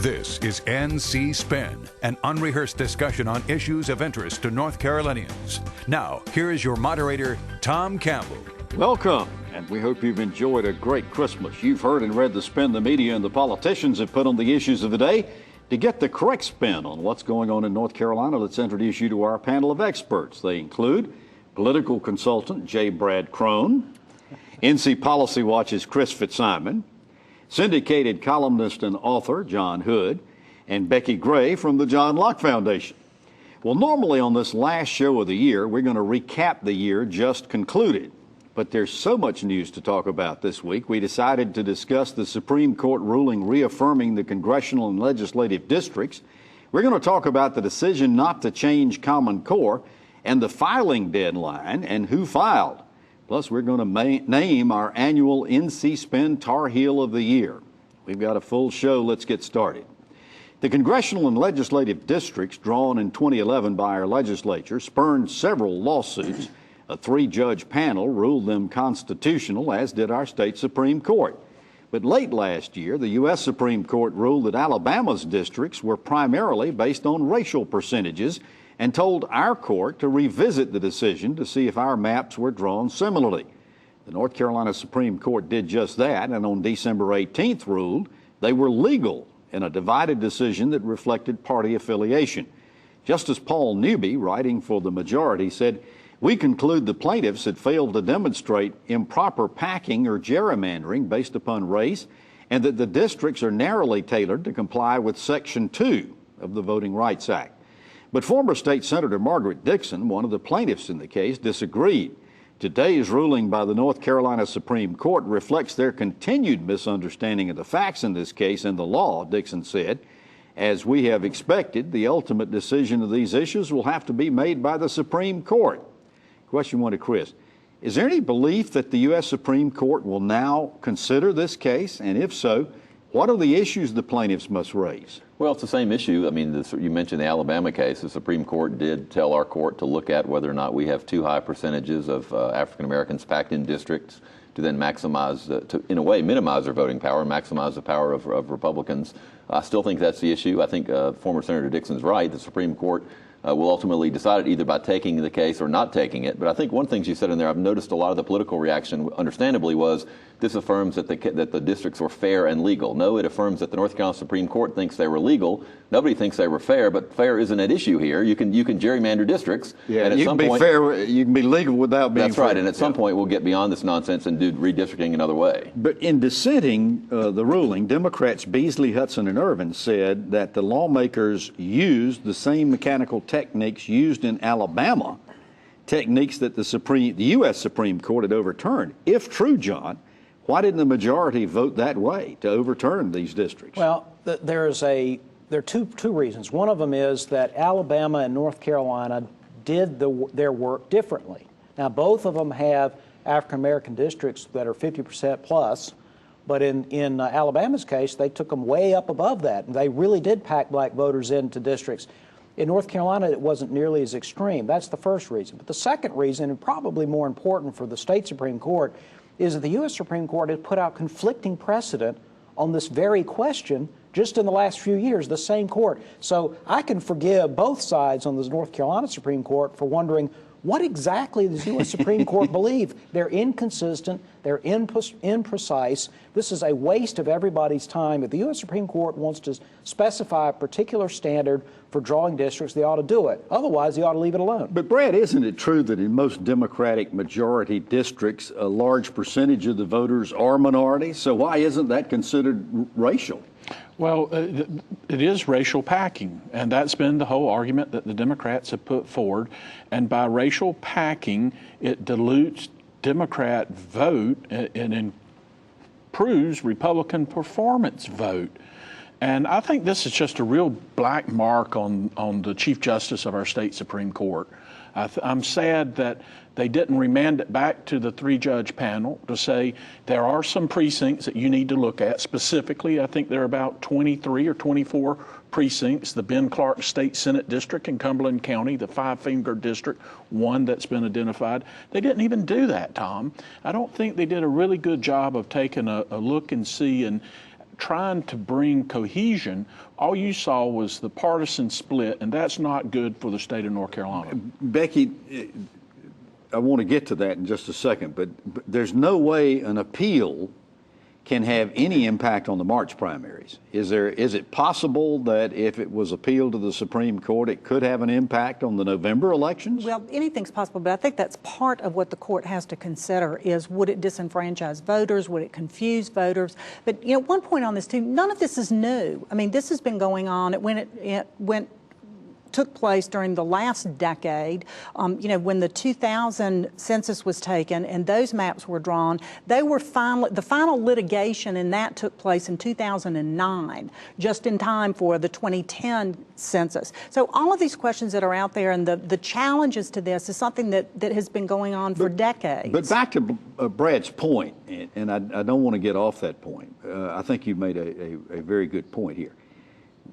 This is NC Spin, an unrehearsed discussion on issues of interest to North Carolinians. Now, here is your moderator, Tom Campbell. Welcome, and we hope you've enjoyed a great Christmas. You've heard and read the spin the media and the politicians have put on the issues of the day. To get the correct spin on what's going on in North Carolina, let's introduce you to our panel of experts. They include political consultant J. Brad Crone, NC Policy Watch's Chris Fitzsimon, Syndicated columnist and author John Hood, and Becki Gray from the John Locke Foundation. Well, normally on this last show of the year, we're going to recap the year just concluded. But there's so much news to talk about this week, we decided to discuss the Supreme Court ruling reaffirming the congressional and legislative districts. We're going to talk about the decision not to change Common Core and the filing deadline and who filed. Plus, we're going to name our annual NC Spin TarHeel of the Year. We've got a full show. Let's get started. The congressional and legislative districts drawn in 2011 by our legislature spurned several lawsuits. A three-judge panel ruled them constitutional, as did our state Supreme Court. But late last year, the U.S. Supreme Court ruled that Alabama's districts were primarily based on racial percentages and told our court to revisit the decision to see if our maps were drawn similarly. The North Carolina Supreme Court did just that, and on December 18th ruled they were legal in a divided decision that reflected party affiliation. Justice Paul Newby, writing for the majority, said, "We conclude the plaintiffs had failed to demonstrate improper packing or gerrymandering based upon race, and that the districts are narrowly tailored to comply with Section 2 of the Voting Rights Act." But former State Senator Margaret Dixon, one of the plaintiffs in the case, disagreed. Today's ruling by the North Carolina Supreme Court reflects their continued misunderstanding of the facts in this case and the law, Dixon said. As we have expected, the ultimate decision of these issues will have to be made by the Supreme Court. Question one to Chris. Is there any belief that the U.S. Supreme Court will now consider this case? And if so, what are the issues the plaintiffs must raise? Well, it's the same issue. I mean, you mentioned the Alabama case. The Supreme Court did tell our court to look at whether or not we have too high percentages of African Americans packed in districts to then maximize, to in a way, minimize their voting power, maximize the power of Republicans. I still think that's the issue. I think former Senator Dixon's right. The Supreme Court will ultimately decide it either by taking the case or not taking it. But I think one thing she said in there, I've noticed a lot of the political reaction, understandably, was this affirms that the districts were fair and legal. No, it affirms that the North Carolina Supreme Court thinks they were legal. Nobody thinks they were fair, but fair isn't at issue here. You can gerrymander districts. Yeah, and you can be fair, you can be legal without being fair. That's right, and at some point we'll get beyond this nonsense and do redistricting another way. But in dissenting the ruling, Democrats Beasley, Hudson, and Irvin said that the lawmakers used the same mechanical techniques used in Alabama, techniques that the U.S. Supreme Court had overturned. If true, John, why didn't the majority vote that way to overturn these districts? Well, there are two reasons. One of them is that Alabama and North Carolina did their work differently. Now, both of them have African-American districts that are 50% plus, but in Alabama's case, they took them way up above that, and they really did pack black voters into districts. In North Carolina, it wasn't nearly as extreme. That's the first reason. But the second reason, and probably more important for the state Supreme Court, is that the U.S. Supreme Court has put out conflicting precedent on this very question just in the last few years, the same court. So I can forgive both sides on the North Carolina Supreme Court for wondering what exactly does the U.S. Supreme Court believe? They're inconsistent, they're imprecise. This is a waste of everybody's time. If the U.S. Supreme Court wants to specify a particular standard for drawing districts, they ought to do it. Otherwise, they ought to leave it alone. But Brad, isn't it true that in most Democratic majority districts, a large percentage of the voters are minorities? So why isn't that considered racial? Well, it is racial packing, and that's been the whole argument that the Democrats have put forward. And by racial packing, it dilutes Democrat vote and improves Republican performance vote. And I think this is just a real black mark on the Chief Justice of our state Supreme Court. I'm sad that they didn't remand it back to the three-judge panel to say there are some precincts that you need to look at. Specifically, I think there are about 23 or 24 precincts, the Ben Clark State Senate District in Cumberland County, the Five-Finger District, one that's been identified. They didn't even do that, Tom. I don't think they did a really good job of taking a look and see and trying to bring cohesion, all you saw was the partisan split, and that's not good for the state of North Carolina. Becki, I want to get to that in just a second, but there's no way an appeal can have any impact on the March primaries. Is it possible that if it was appealed to the Supreme Court, it could have an impact on the November elections? Well, anything's possible, but I think that's part of what the court has to consider is, would it disenfranchise voters? Would it confuse voters? But, you know, one point on this too, none of this is new. I mean, this has been going on. It took place during the last decade, you know, when the 2000 census was taken and those maps were drawn. They were the final litigation in that took place in 2009, just in time for the 2010 census. So all of these questions that are out there and the challenges to this is something that has been going on for decades. But back to Brad's point, and I don't want to get off that point. I think you made a very good point here.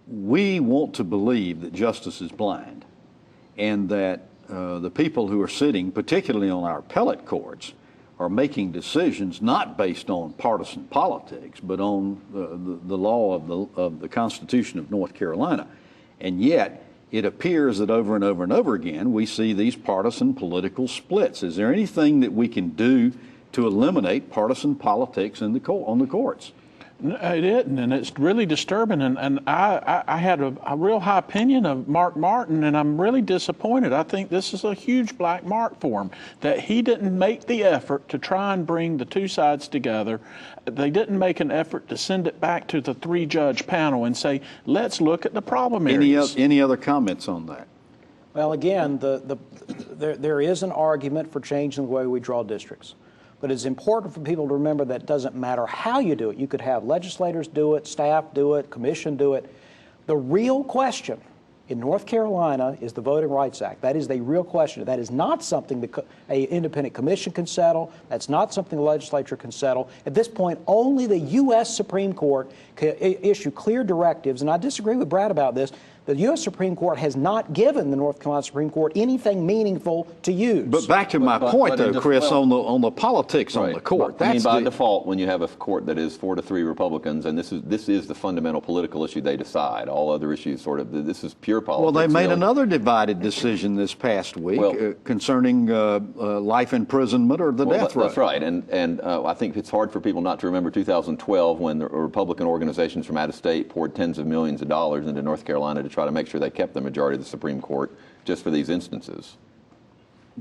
We want to believe that justice is blind and that the people who are sitting, particularly on our appellate courts, are making decisions not based on partisan politics, but on the law of the Constitution of North Carolina. And yet, it appears that over and over and over again, we see these partisan political splits. Is there anything that we can do to eliminate partisan politics on the courts? It isn't, and it's really disturbing. And I had a real high opinion of Mark Martin, and I'm really disappointed. I think this is a huge black mark for him, that he didn't make the effort to try and bring the two sides together. They didn't make an effort to send it back to the three-judge panel and say, let's look at the problem areas. Any other comments on that? Well, again, there is an argument for changing the way we draw districts. But it's important for people to remember that it doesn't matter how you do it. You could have legislators do it, staff do it, commission do it. The real question in North Carolina is the Voting Rights Act. That is the real question. That is not something that an independent commission can settle. That's not something the legislature can settle. At this point, only the U.S. Supreme Court can issue clear directives, and I disagree with Brad about this. The U.S. Supreme Court has not given the North Carolina Supreme Court anything meaningful to use. But back to my point, though, Chris, on the politics on the court. I mean, by default, when you have a court that is 4-3 Republicans, and this is the fundamental political issue they decide. All other issues this is pure politics. Well, they made another divided decision this past week concerning life imprisonment or the death row. That's right, and I think it's hard for people not to remember 2012 when the Republican organizations from out of state poured tens of millions of dollars into North Carolina to try to make sure they kept the majority of the Supreme Court just for these instances.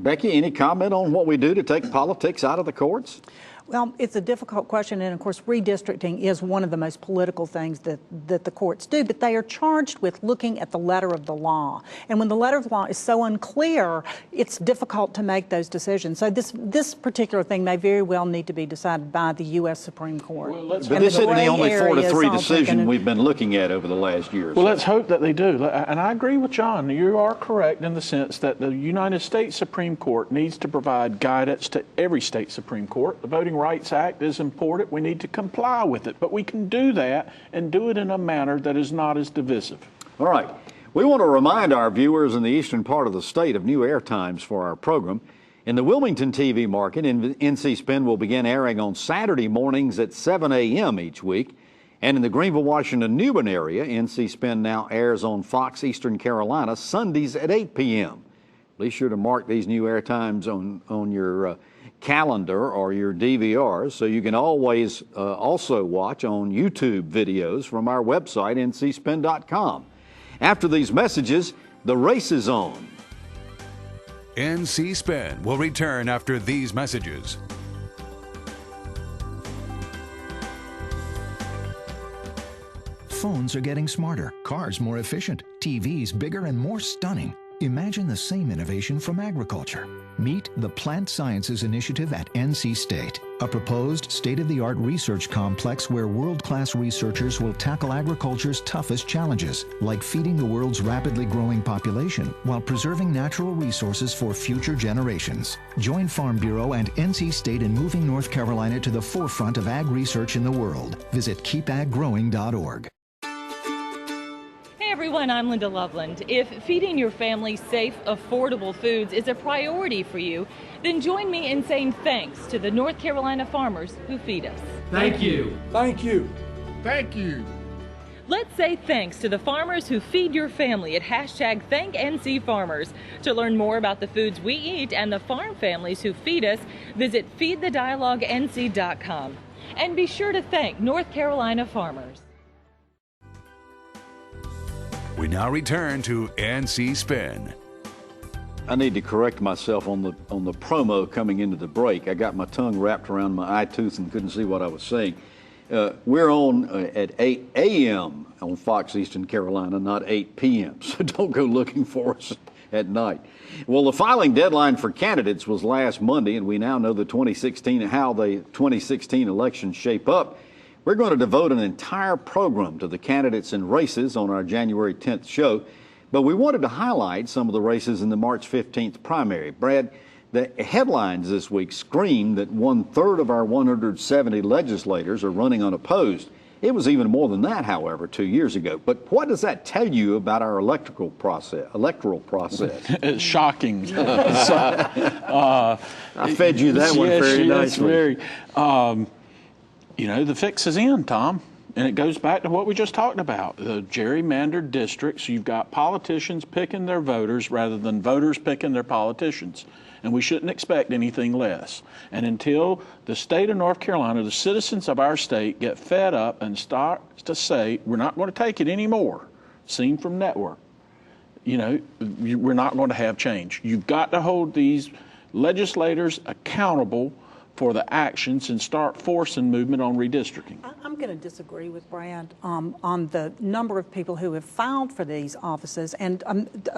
Becki, any comment on what we do to take politics out of the courts? Well, it's a difficult question, and of course redistricting is one of the most political things that the courts do, but they are charged with looking at the letter of the law. And when the letter of the law is so unclear, it's difficult to make those decisions. So this particular thing may very well need to be decided by the U.S. Supreme Court. But this isn't the only 4-3 decision we've been looking at over the last year or so. Well, let's hope that they do. And I agree with John. You are correct in the sense that the United States Supreme Court needs to provide guidance to every state Supreme Court. The Voting Rights Act is important. We need to comply with it. But we can do that and do it in a manner that is not as divisive. All right. We want to remind our viewers in the eastern part of the state of new air times for our program. In the Wilmington TV market, NC Spin will begin airing on Saturday mornings at 7 a.m. each week. And in the Greenville, Washington, Newbern area, NC Spin now airs on Fox Eastern Carolina Sundays at 8 p.m. Be sure to mark these new air times on your calendar or your DVRs, so you can always also watch on YouTube videos from our website, ncspin.com. After these messages, the race is on. NC Spin will return after these messages. Phones are getting smarter, cars more efficient, TVs bigger and more stunning. Imagine the same innovation from agriculture. Meet the Plant Sciences Initiative at NC State, a proposed state-of-the-art research complex where world-class researchers will tackle agriculture's toughest challenges, like feeding the world's rapidly growing population while preserving natural resources for future generations. Join Farm Bureau and NC State in moving North Carolina to the forefront of ag research in the world. Visit keepaggrowing.org. Hey everyone, I'm Linda Loveland. If feeding your family safe, affordable foods is a priority for you, then join me in saying thanks to the North Carolina farmers who feed us. Thank you. Thank you. Thank you. Let's say thanks to the farmers who feed your family at hashtag ThankNCFarmers. To learn more about the foods we eat and the farm families who feed us, visit feedthedialoguenc.com. And be sure to thank North Carolina farmers. We now return to NC Spin. I need to correct myself on the promo coming into the break. I got my tongue wrapped around my eye tooth and couldn't see what I was saying. We're on at 8 a.m. on Fox Eastern Carolina, not 8 p.m., so don't go looking for us at night. Well, the filing deadline for candidates was last Monday, and we now know how the 2016 elections shape up. We're going to devote an entire program to the candidates and races on our January 10th show, but we wanted to highlight some of the races in the March 15th primary. Brad, the headlines this week scream that 1/3 of our 170 legislators are running unopposed. It was even more than that, however, 2 years ago. But what does that tell you about our electoral process? It's shocking. I fed you that one very nicely. The fix is in, Tom. And it goes back to what we just talked about, the gerrymandered districts. You've got politicians picking their voters rather than voters picking their politicians. And we shouldn't expect anything less. And until the state of North Carolina, the citizens of our state, get fed up and start to say, we're not going to take it anymore, seen from Network, we're not going to have change. You've got to hold these legislators accountable for the actions and start forcing movement on redistricting. I'm going to disagree with Brad on the number of people who have filed for these offices. And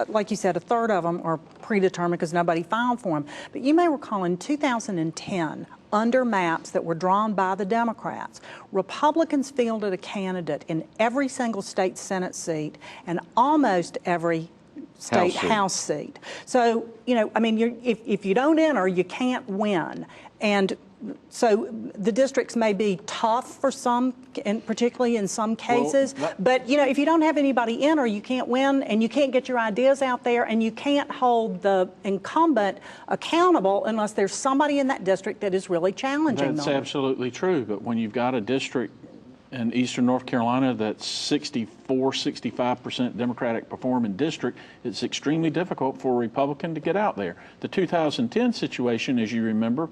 like you said, 1/3 of them are predetermined because nobody filed for them. But you may recall in 2010, under maps that were drawn by the Democrats, Republicans fielded a candidate in every single state Senate seat and almost every state House seat. So, if you don't enter, you can't win. And so the districts may be tough for some, and particularly in some cases, but if you don't have anybody enter, you can't win, and you can't get your ideas out there, and you can't hold the incumbent accountable unless there's somebody in that district that is really challenging them. That's absolutely true, but when you've got a district in eastern North Carolina that's 65% Democratic performing district, it's extremely difficult for a Republican to get out there. The 2010 situation, as you remember,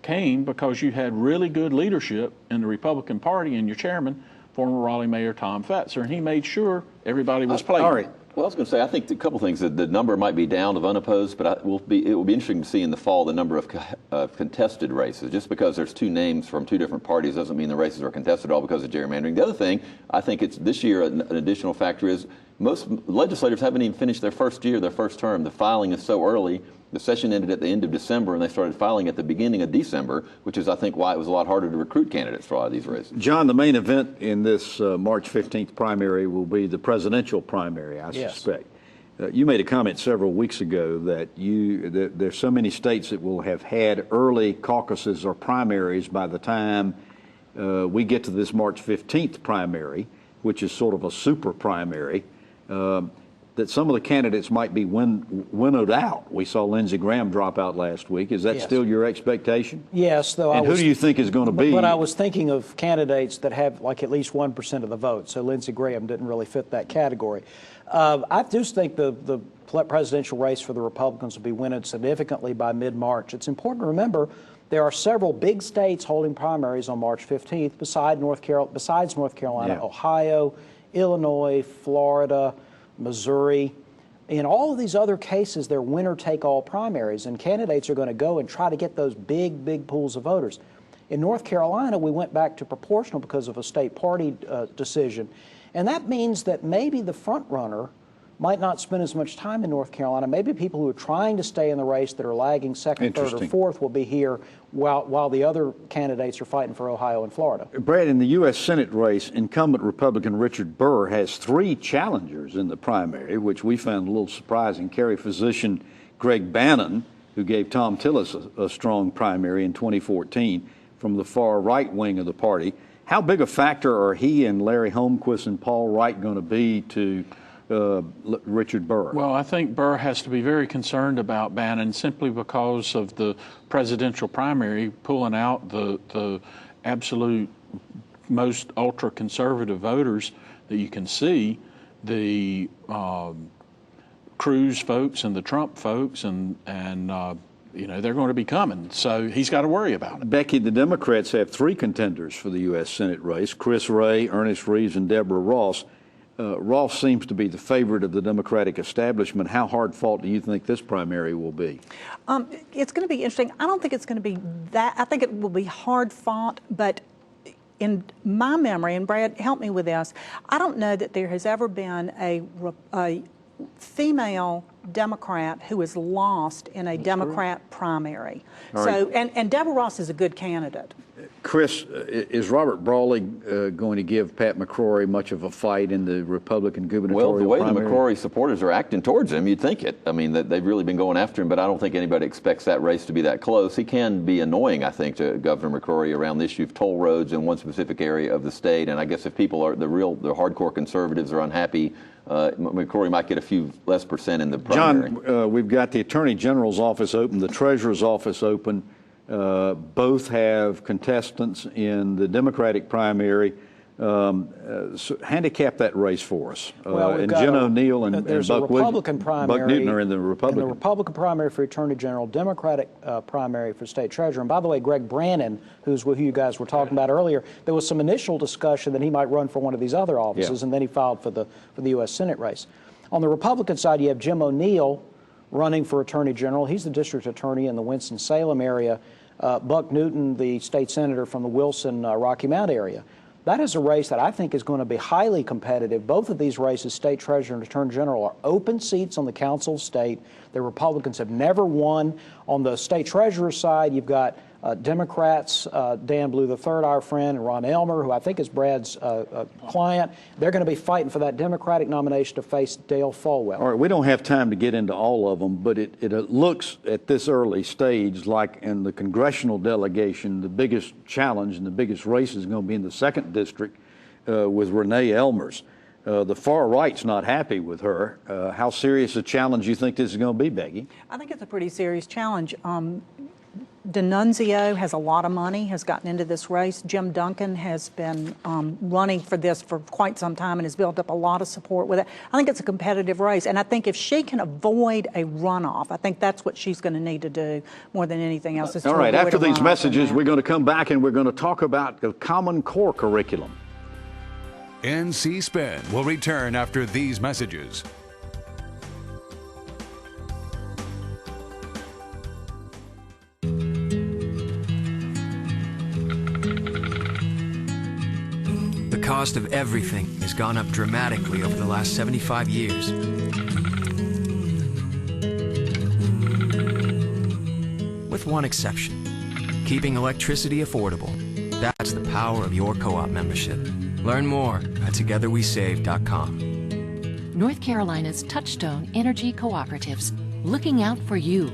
came because you had really good leadership in the Republican Party and your chairman, former Raleigh Mayor Tom Fetzer, and he made sure everybody was playing. All right. Well, I was going to say, I think a couple things. The number might be down of unopposed, but it will be interesting to see in the fall the number of contested races. Just because there's two names from two different parties doesn't mean the races are contested all because of gerrymandering. The other thing, I think it's this year an additional factor is most legislators haven't even finished their first year, their first term. The filing is so early. The session ended at the end of December, and they started filing at the beginning of December, which is, I think, why it was a lot harder to recruit candidates for a lot of these races. John, the main event in this March 15th primary will be the presidential primary, I suspect. You made a comment several weeks ago that there's so many states that will have had early caucuses or primaries by the time we get to this March 15th primary, which is sort of a super primary. That some of the candidates might be winnowed out. We saw Lindsey Graham drop out last week. Is that still your expectation? Yes, though. And who do you think is going to be? But I was thinking of candidates that have like at least 1% of the vote. So Lindsey Graham didn't really fit that category. I just think the presidential race for the Republicans will be winnowed significantly by mid-March. It's important to remember there are several big states holding primaries on March 15th besides North Carolina, Ohio, Illinois, Florida, Missouri. In all of these other cases, they're winner-take-all primaries, and candidates are going to go and try to get those big pools of voters. In North Carolina, we went back to proportional because of a state party decision, and that means that maybe the front runner might not spend as much time in North Carolina. Maybe people who are trying to stay in the race that are lagging second, third, or fourth will be here while the other candidates are fighting for Ohio and Florida. Brad, in the U.S. Senate race, incumbent Republican Richard Burr has 3 challengers in the primary, which we found a little surprising. Carry physician Greg Bannon, who gave Tom Tillis a strong primary in 2014 from the far right wing of the party. How big a factor are he and Larry Holmquist and Paul Wright going to be to Richard Burr? Well, I think Burr has to be very concerned about Bannon simply because of the presidential primary pulling out the absolute most ultra-conservative voters that you can see, the Cruz folks and the Trump folks, and they're going to be coming. So he's got to worry about it. Becki, the Democrats have 3 contenders for the U.S. Senate race: Chris Wray, Ernest Reeves, and Deborah Ross. Ross seems to be the favorite of the Democratic establishment. How hard fought do you think this primary will be? It's going to be interesting. I don't think it's going to be that. I think it will be hard fought, but in my memory, and Brad, help me with this, I don't know that there has ever been a female Democrat who has lost in a Democrat primary. So, and Deborah Ross is a good candidate. Chris, is Robert Brawley going to give Pat McCrory much of a fight in the Republican gubernatorial primary? Well, the way the McCrory supporters are acting towards him, you'd think it. I mean, they've really been going after him, but I don't think anybody expects that race to be that close. He can be annoying, I think, to Governor McCrory around the issue of toll roads in one specific area of the state. And I guess if people are the hardcore conservatives are unhappy, McCrory might get a few less percent in the primary. John, we've got the Attorney General's office open, the Treasurer's office open. Both have contestants in the Democratic primary. So handicap that race for us. And Jen O'Neill and Buck Newton are in the Republican. In the Republican primary for Attorney General, Democratic primary for State Treasurer. And by the way, Greg Brannon, who you guys were talking about earlier, there was some initial discussion that he might run for one of these other offices, and then he filed for the U.S. Senate race. On the Republican side, you have Jim O'Neill running for Attorney General. He's the district attorney in the Winston-Salem area. Buck Newton, the state senator from the Wilson Rocky Mount area. That is a race that I think is going to be highly competitive. Both of these races, state treasurer and attorney general, are open seats on the Council of State. The Republicans have never won. On the state treasurer side, you've got Democrats, Dan Blue III, our friend, and Ron Elmer, who I think is Brad's client. They're going to be fighting for that Democratic nomination to face Dale Folwell. All right, we don't have time to get into all of them, but it looks at this early stage like in the congressional delegation, the biggest challenge and the biggest race is going to be in the 2nd district with Renee Elmers. The far right's not happy with her. How serious a challenge do you think this is going to be, Becki? I think it's a pretty serious challenge. D'Annunzio has a lot of money, has gotten into this race. Jim Duncan has been running for this for quite some time and has built up a lot of support with it. I think it's a competitive race, and I think if she can avoid a runoff, I think that's what she's going to need to do more than anything else. All right, after these messages, we're going to come back and we're going to talk about the Common Core curriculum. NC Spin will return after these messages. The cost of everything has gone up dramatically over the last 75 years. With one exception, keeping electricity affordable. That's the power of your co-op membership. Learn more at togetherwesave.com. North Carolina's Touchstone Energy Cooperatives, looking out for you.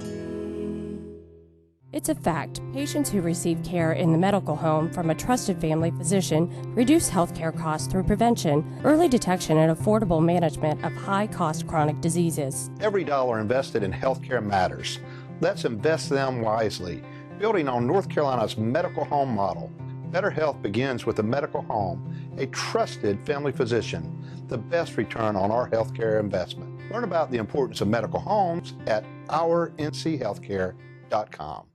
It's a fact. Patients who receive care in the medical home from a trusted family physician reduce healthcare costs through prevention, early detection, and affordable management of high-cost chronic diseases. Every dollar invested in healthcare matters. Let's invest them wisely, building on North Carolina's medical home model. Better health begins with a medical home, a trusted family physician, the best return on our healthcare investment. Learn about the importance of medical homes at OurNCHealthcare.com.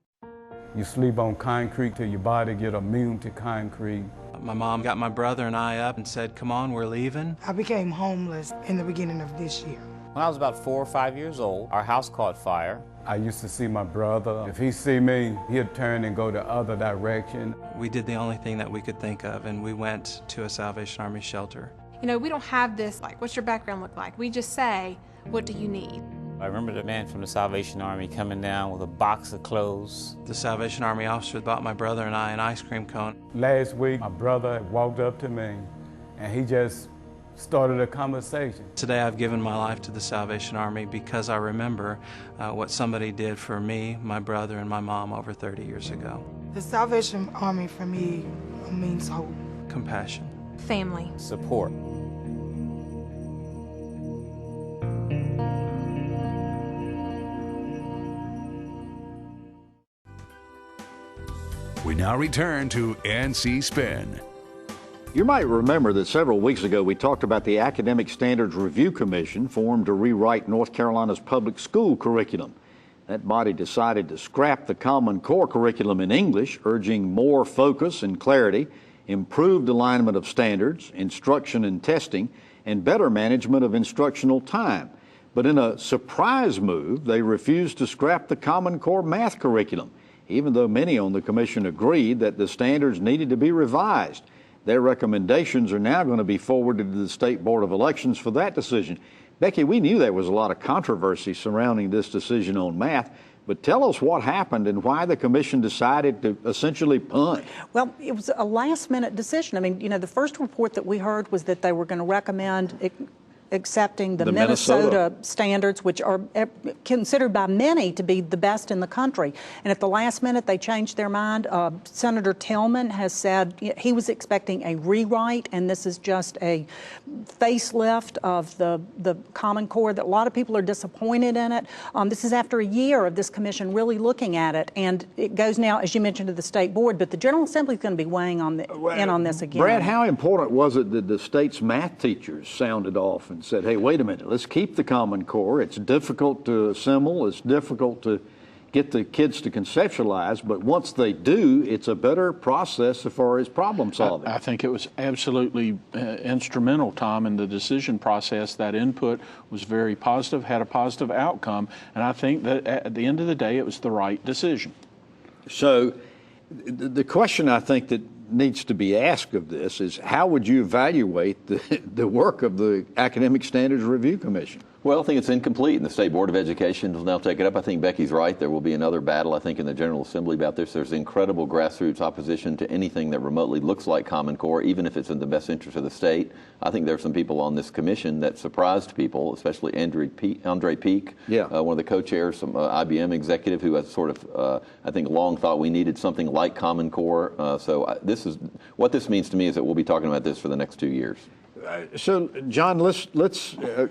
You sleep on concrete till your body get immune to concrete. My mom got my brother and I up and said, come on, we're leaving. I became homeless in the beginning of this year. When I was about 4 or 5 years old, our house caught fire. I used to see my brother. If he see me, he'd turn and go the other direction. We did the only thing that we could think of, and we went to a Salvation Army shelter. You know, we don't have this, like, what's your background look like? We just say, what do you need? I remember the man from the Salvation Army coming down with a box of clothes. The Salvation Army officer bought my brother and I an ice cream cone. Last week, my brother walked up to me, and he just started a conversation. Today I've given my life to the Salvation Army because I remember what somebody did for me, my brother, and my mom over 30 years ago. The Salvation Army for me means hope. Compassion. Family. Support. We now return to NC Spin. You might remember that several weeks ago we talked about the Academic Standards Review Commission formed to rewrite North Carolina's public school curriculum. That body decided to scrap the Common Core curriculum in English, urging more focus and clarity, improved alignment of standards, instruction and testing, and better management of instructional time. But in a surprise move, they refused to scrap the Common Core math curriculum, even though many on the commission agreed that the standards needed to be revised. Their recommendations are now going to be forwarded to the State Board of Elections for that decision. Becki, we knew there was a lot of controversy surrounding this decision on math, but tell us what happened and why the commission decided to essentially punt. Well, it was a last-minute decision. I mean, you know, the first report that we heard was that they were going to recommend accepting the Minnesota standards, which are considered by many to be the best in the country. And at the last minute, they changed their mind. Senator Tillman has said he was expecting a rewrite, and this is just a facelift of the Common Core, that a lot of people are disappointed in it. This is after a year of this commission really looking at it, and it goes now, as you mentioned, to the State Board, but the General Assembly is going to be weighing on in on this again. Brad, how important was it that the state's math teachers sounded off and said, hey, wait a minute, let's keep the Common Core. It's difficult to assemble. It's difficult to get the kids to conceptualize, but once they do, it's a better process as far as problem solving. I think it was absolutely instrumental, Tom, in the decision process. That input was very positive, had a positive outcome, and I think that at the end of the day, it was the right decision. So the question I think that needs to be asked of this is, how would you evaluate the work of the Academic Standards Review Commission? Well, I think it's incomplete, and the State Board of Education will now take it up. I think Becki's right. There will be another battle, I think, in the General Assembly about this. There's incredible grassroots opposition to anything that remotely looks like Common Core, even if it's in the best interest of the state. I think there are some people on this commission that surprised people, especially Andre Peak, one of the co-chairs, some IBM executive who has sort of, I think, long thought we needed something like Common Core. What this means to me is that we'll be talking about this for the next 2 years. So, John,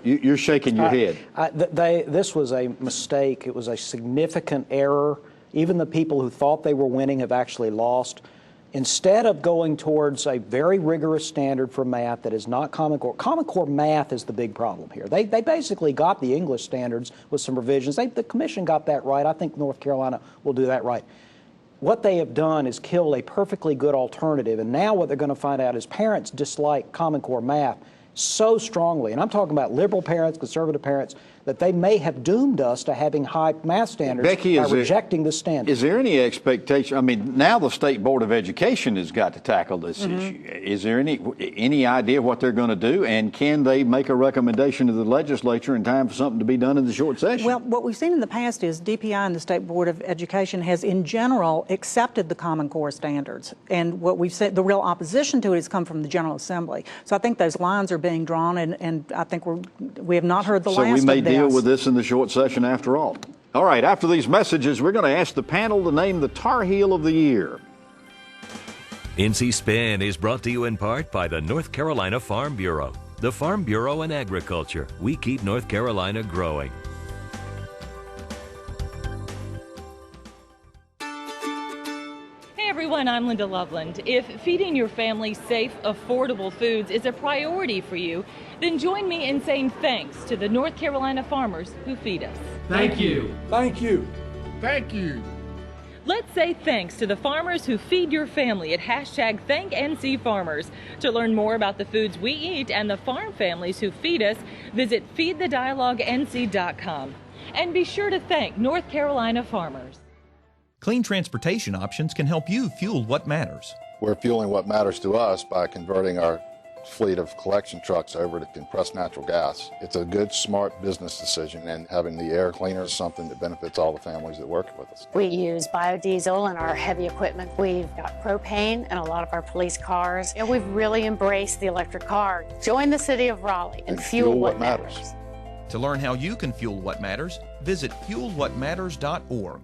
you're shaking your head. This was a mistake. It was a significant error. Even the people who thought they were winning have actually lost. Instead of going towards a very rigorous standard for math that is not Common Core math is the big problem here. They basically got the English standards with some revisions. The commission got that right. I think North Carolina will do that right. What they have done is kill a perfectly good alternative, and now what they're going to find out is parents dislike Common Core math so strongly, and I'm talking about liberal parents, conservative parents, that they may have doomed us to having high math standards Becki, by rejecting the standard. Is there any expectation? I mean, now the State Board of Education has got to tackle this issue. Is there any idea what they're going to do, and can they make a recommendation to the legislature in time for something to be done in the short session? Well, what we've seen in the past is DPI and the State Board of Education has, in general, accepted the Common Core standards, and what we've said, the real opposition to it has come from the General Assembly. So I think those lines are being drawn, and I think we have not heard the last of this. So we may deal with this in the short session after all. All right, after these messages, we're going to ask the panel to name the TarHeel of the year. NC Spin is brought to you in part by the North Carolina Farm Bureau. The Farm Bureau and Agriculture. We keep North Carolina growing. Hey everyone, I'm Linda Loveland. If feeding your family safe, affordable foods is a priority for you, then join me in saying thanks to the North Carolina farmers who feed us. Thank you. Thank you. Thank you. Let's say thanks to the farmers who feed your family at #ThankNCFarmers. To learn more about the foods we eat and the farm families who feed us, visit feedthedialoguenc.com. And be sure to thank North Carolina farmers. Clean transportation options can help you fuel what matters. We're fueling what matters to us by converting our fleet of collection trucks over to compressed natural gas. It's a good, smart business decision, and having the air cleaner is something that benefits all the families that work with us. We use biodiesel in our heavy equipment. We've got propane in a lot of our police cars, and we've really embraced the electric car. Join the city of Raleigh and fuel what matters. To learn how you can fuel what matters, visit fuelwhatmatters.org.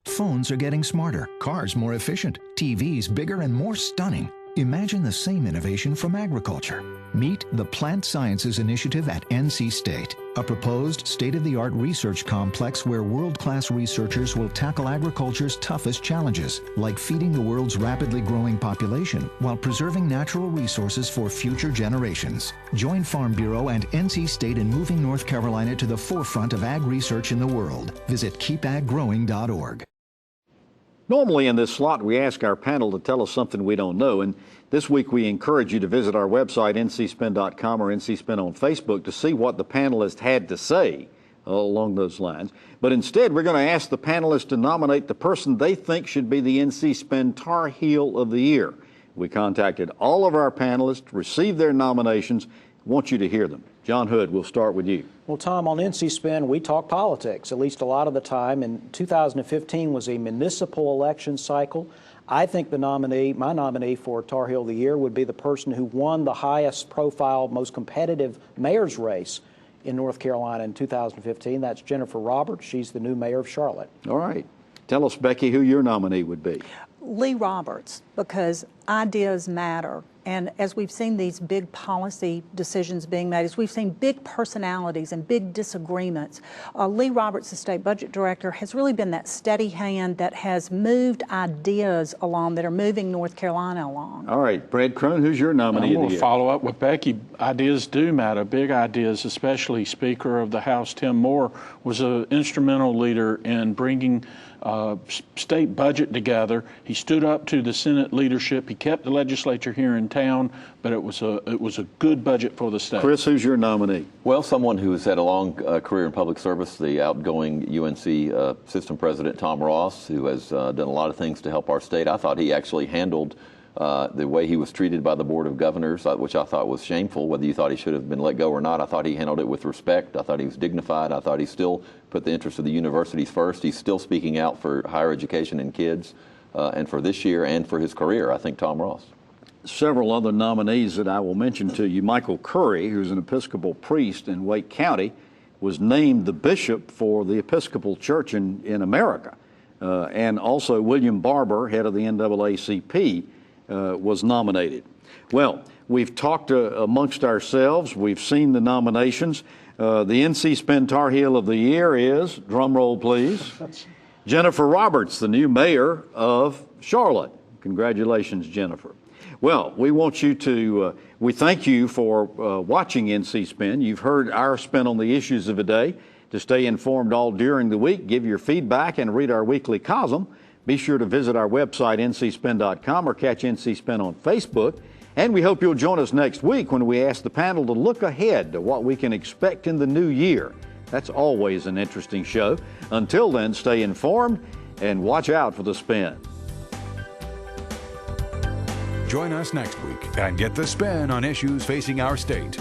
Phones are getting smarter, cars more efficient, TVs bigger and more stunning. Imagine the same innovation from agriculture. Meet the Plant Sciences Initiative at NC State, a proposed state-of-the-art research complex where world-class researchers will tackle agriculture's toughest challenges, like feeding the world's rapidly growing population while preserving natural resources for future generations. Join Farm Bureau and NC State in moving North Carolina to the forefront of ag research in the world. Visit keepaggrowing.org. Normally in this slot, we ask our panel to tell us something we don't know, and this week we encourage you to visit our website, ncspin.com or ncspin on Facebook, to see what the panelists had to say along those lines. But instead, we're going to ask the panelists to nominate the person they think should be the NC Spin TarHeel of the Year. We contacted all of our panelists, received their nominations, want you to hear them. John Hood, we'll start with you. Well, Tom, on NC Spin, we talk politics, at least a lot of the time. And 2015 was a municipal election cycle. I think my nominee for TarHeel of the Year would be the person who won the highest profile, most competitive mayor's race in North Carolina in 2015. That's Jennifer Roberts. She's the new mayor of Charlotte. All right. Tell us, Becki, who your nominee would be. Lee Roberts, because ideas matter. And as we've seen these big policy decisions being made, as we've seen big personalities and big disagreements, Lee Roberts, the state budget director, has really been that steady hand that has moved ideas along that are moving North Carolina along. All right, Brad Crone, who's your nominee? I'm going to follow up with Becki. Ideas do matter, big ideas, especially Speaker of the House Tim Moore was an instrumental leader in bringing state budget together. He stood up to the Senate leadership. He kept the legislature here in town, but it was a good budget for the state. Chris, who's your nominee? Well, someone who has had a long career in public service, the outgoing UNC system president, Tom Ross, who has done a lot of things to help our state. I thought he actually handled the way he was treated by the Board of Governors, which I thought was shameful, whether you thought he should have been let go or not. I thought he handled it with respect. I thought he was dignified. I thought he still put the interests of the universities first. He's still speaking out for higher education and kids, and for this year and for his career, I think Tom Ross. Several other nominees that I will mention to you. Michael Curry, who's an Episcopal priest in Wake County, was named the bishop for the Episcopal Church in America. And also William Barber, head of the NAACP, was nominated. Well, we've talked amongst ourselves. We've seen the nominations. The NC Spin TarHeel of the Year is, drum roll please, Jennifer Roberts, the new mayor of Charlotte. Congratulations, Jennifer. Well, we want you to, we thank you for watching NC Spin. You've heard our spin on the issues of the day. To stay informed all during the week, give your feedback and read our weekly column. Be sure to visit our website, ncspin.com, or catch NC Spin on Facebook. And we hope you'll join us next week when we ask the panel to look ahead to what we can expect in the new year. That's always an interesting show. Until then, stay informed and watch out for the spin. Join us next week and get the spin on issues facing our state.